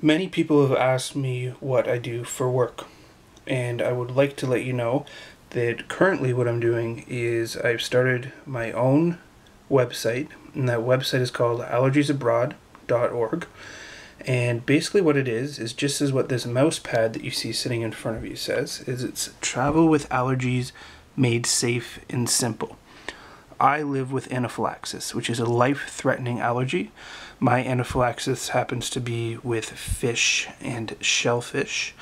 Many people have asked me what I do for work, and I would like to let you know that currently what I'm doing is I've started my own website, and that website is called allergiesabroad.org. And basically what it is just as what this mouse pad that you see sitting in front of you says, is it's travel with allergies made safe and simple. I live with anaphylaxis, which is a life-threatening allergy. My anaphylaxis happens to be with fish and shellfish,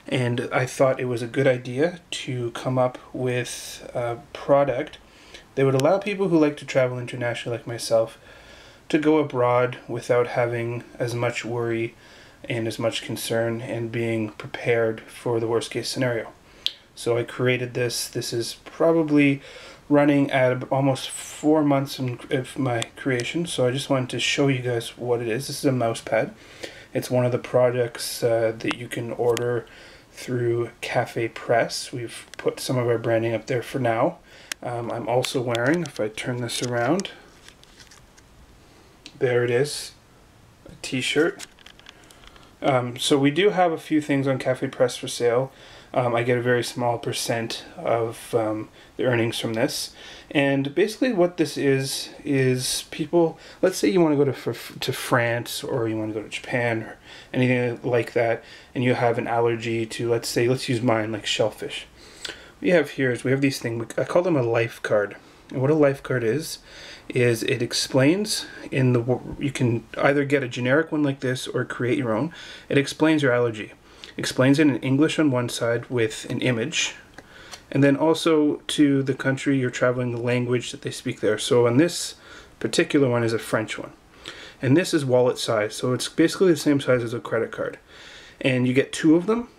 and I thought it was a good idea to come up with a product that would allow people who like to travel internationally like myself to go abroad without having as much worry and as much concern and being prepared for the worst case scenario. So I created this. This is probably running at almost 4 months of my creation, so I just wanted to show you guys what it is. This is a mouse pad. It's one of the products that you can order through Cafepress. We've put some of our branding up there for now. I'm also wearing, if I turn this around, there it is, a t-shirt. So we do have a few things on Cafepress for sale. I get a very small percent of the earnings from this. And basically what this is people, let's say you want to go to France, or you want to go to Japan or anything like that, and you have an allergy to, let's use mine, like shellfish. What we have here is we have these things, I call them a life card. And what a life card is it explains you can either get a generic one like this or create your own. It explains your allergy. Explains it in English on one side with an image, and then also to the country you're traveling, the language that they speak there. So on this particular one is a French one, and this is wallet size, so it's basically the same size as a credit card, and you get 2 of them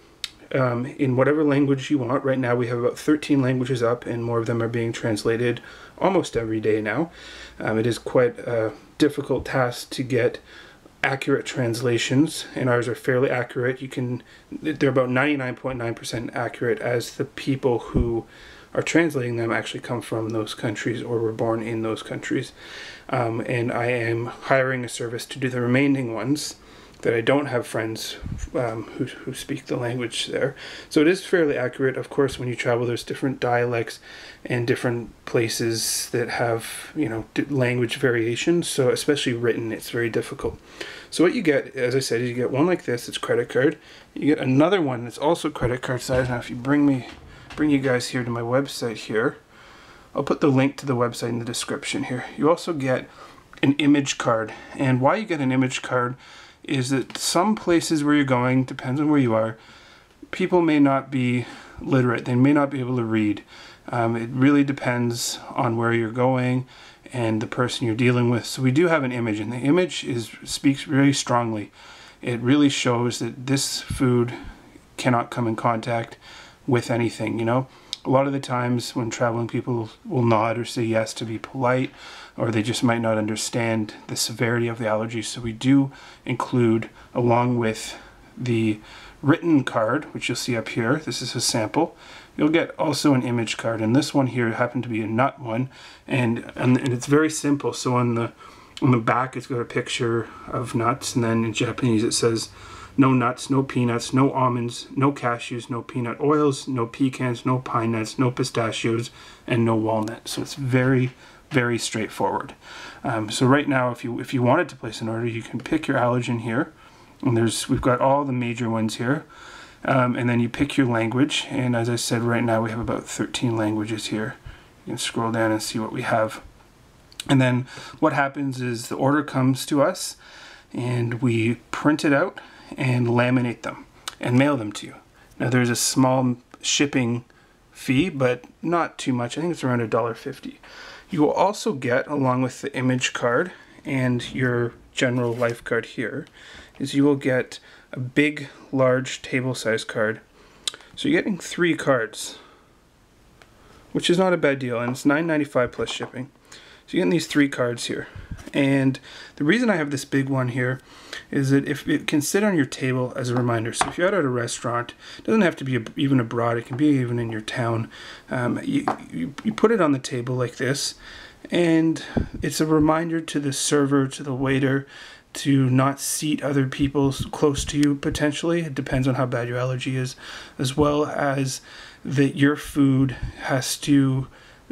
in whatever language you want. Right now we have about 13 languages up, and more of them are being translated almost every day now. It is quite a difficult task to get accurate translations, and ours are fairly accurate. They're about 99.9% accurate, as the people who are translating them actually come from those countries or were born in those countries. And I am hiring a service to do the remaining ones that I don't have friends who speak the language there. So it is fairly accurate. Of course, when you travel, there's different dialects and different places that have, language variations. So especially written, it's very difficult. So what you get, as I said, is you get one like this, it's credit card. You get another one that's also credit card size. Now if you bring you guys here to my website here, I'll put the link to the website in the description here. You also get an image card. And why you get an image card is that some places where you're going, depends on where you are, people may not be literate. They may not be able to read. It really depends on where you're going and the person you're dealing with. So we do have an image, and the image speaks very strongly. It really shows that this food cannot come in contact with anything, A lot of the times when traveling, people will nod or say yes to be polite, or they just might not understand the severity of the allergy. So we do include, along with the written card, which you'll see up here, this is a sample, you'll get also an image card. And this one here happened to be a nut one, and it's very simple. So on the back it's got a picture of nuts, and then in Japanese it says no nuts, no peanuts, no almonds, no cashews, no peanut oils, no pecans, no pine nuts, no pistachios, and no walnuts. So it's very, very straightforward. So right now, if you wanted to place an order, you can pick your allergen here, and we've got all the major ones here, and then you pick your language. And as I said, right now we have about 13 languages here. You can scroll down and see what we have. And then what happens is the order comes to us, and we print it out and laminate them and mail them to you. Now there's a small shipping fee, but not too much. I think it's around $1.50. You will also get, along with the image card and your general life card here, is you will get a big, large table size card. So you're getting 3 cards, which is not a bad deal, and it's $9.95 plus shipping. So you're getting these 3 cards here. And the reason I have this big one here is that if it can sit on your table as a reminder. So if you're out at a restaurant, it doesn't have to be even abroad, it can be even in your town. You put it on the table like this, and it's a reminder to the server, to the waiter, to not seat other people close to you potentially. It depends on how bad your allergy is, as well as that your food has to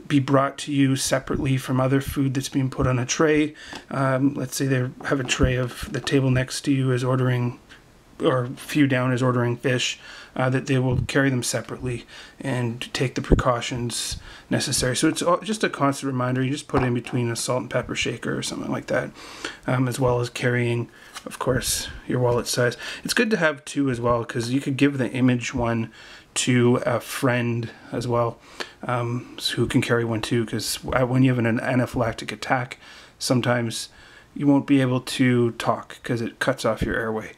be brought to you separately from other food that's being put on a tray. Let's say they have a tray of the table next to you is ordering, or a few down is ordering fish, that they will carry them separately and take the precautions necessary. So it's just a constant reminder. You just put it in between a salt and pepper shaker or something like that, as well as carrying, of course, your wallet size. It's good to have two as well, because you could give the image one to a friend as well, who can carry one too, because when you have an anaphylactic attack, sometimes you won't be able to talk because it cuts off your airway.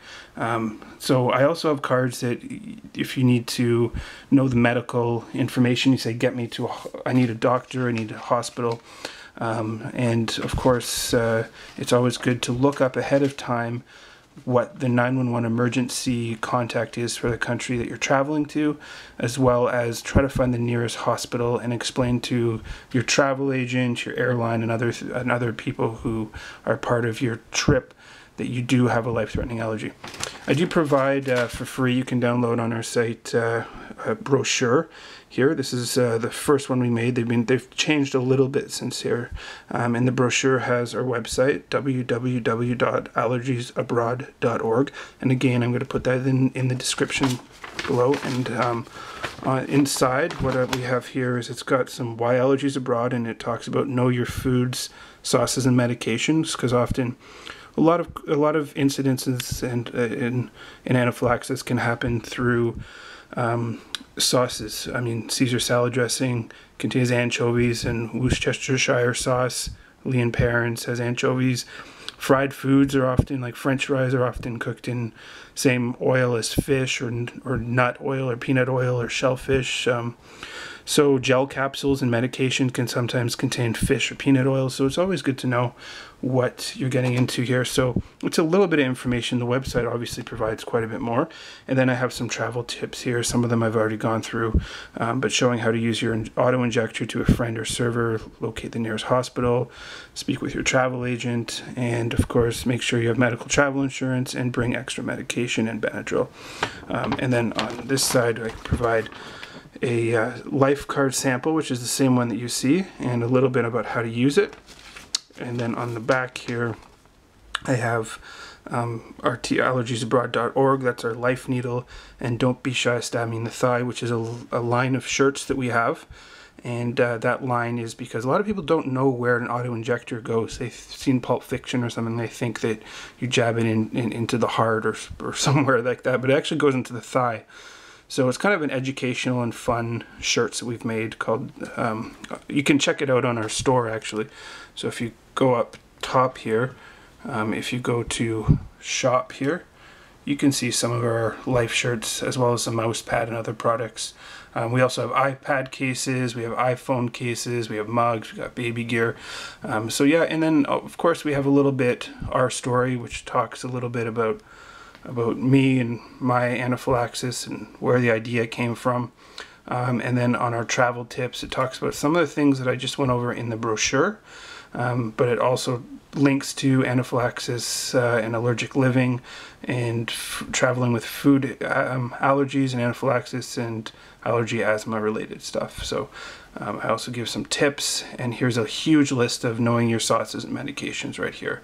So I also have cards that if you need to know the medical information, you say, get me to, I need a doctor, I need a hospital. And of course, it's always good to look up ahead of time what the 911 emergency contact is for the country that you're traveling to, as well as try to find the nearest hospital and explain to your travel agent, your airline, and other people who are part of your trip that you do have a life-threatening allergy. I do provide for free, you can download on our site, a brochure here. This is the first one we made. They've changed a little bit since here, and the brochure has our website, www.allergiesabroad.org, and again I'm going to put that in the description below. And inside, what we have here is it's got some why allergies abroad, and it talks about know your foods, sauces, and medications, because often a lot of incidences and in anaphylaxis can happen through sauces. I mean, Caesar salad dressing contains anchovies, and Worcestershire sauce, Lee and Perrins, has anchovies. Fried foods are often, like French fries, are often cooked in same oil as fish, or nut oil, or peanut oil, or shellfish. So gel capsules and medication can sometimes contain fish or peanut oil, so it's always good to know what you're getting into here. So it's a little bit of information. The website obviously provides quite a bit more. And then I have some travel tips here. Some of them I've already gone through, but showing how to use your auto-injector to a friend or server, locate the nearest hospital, speak with your travel agent, and of course make sure you have medical travel insurance and bring extra medication and Benadryl. And then on this side I provide a life card sample, which is the same one that you see, and a little bit about how to use it. And then on the back here I have allergiesabroad.org. That's our life needle, and Don't Be Shy, Stab Me in the Thigh, which is a line of shirts that we have. And that line is because a lot of people don't know where an auto-injector goes. They've seen Pulp Fiction or something, they think that you jab it into the heart or somewhere like that, but it actually goes into the thigh. So it's kind of an educational and fun shirts that we've made called, you can check it out on our store actually. So if you go up top here, if you go to shop here, you can see some of our life shirts as well as the mouse pad and other products. We also have iPad cases, we have iPhone cases, we have mugs, we got baby gear. So yeah, and then of course we have a little bit our story, which talks a little bit about me and my anaphylaxis and where the idea came from. And then on our travel tips, it talks about some of the things that I just went over in the brochure, but it also links to anaphylaxis and allergic living and traveling with food allergies and anaphylaxis and allergy asthma related stuff. So I also give some tips, and here's a huge list of knowing your sauces and medications right here.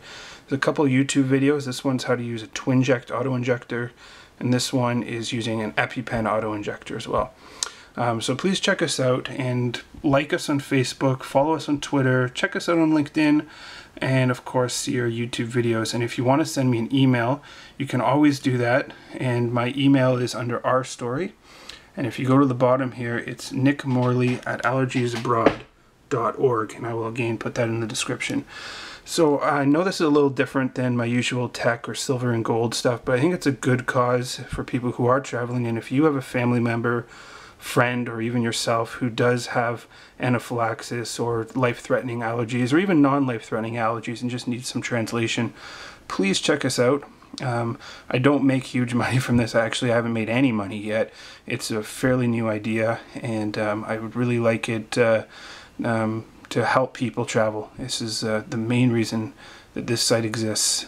There's a couple YouTube videos. This one's how to use a Twinject auto-injector, and this one is using an EpiPen auto-injector as well. So please check us out and like us on Facebook, follow us on Twitter, check us out on LinkedIn, and of course see our YouTube videos. And if you want to send me an email, you can always do that, and my email is under our story. And if you go to the bottom here, it's nickmorley@allergiesabroad.org, and I will again put that in the description. So I know this is a little different than my usual tech or silver and gold stuff, but I think it's a good cause for people who are traveling. And if you have a family member, friend, or even yourself who does have anaphylaxis or life-threatening allergies, or even non-life-threatening allergies, and just needs some translation, please check us out. I don't make huge money from this. I haven't made any money yet. It's a fairly new idea, and I would really like it to help people travel. This is the main reason that this site exists.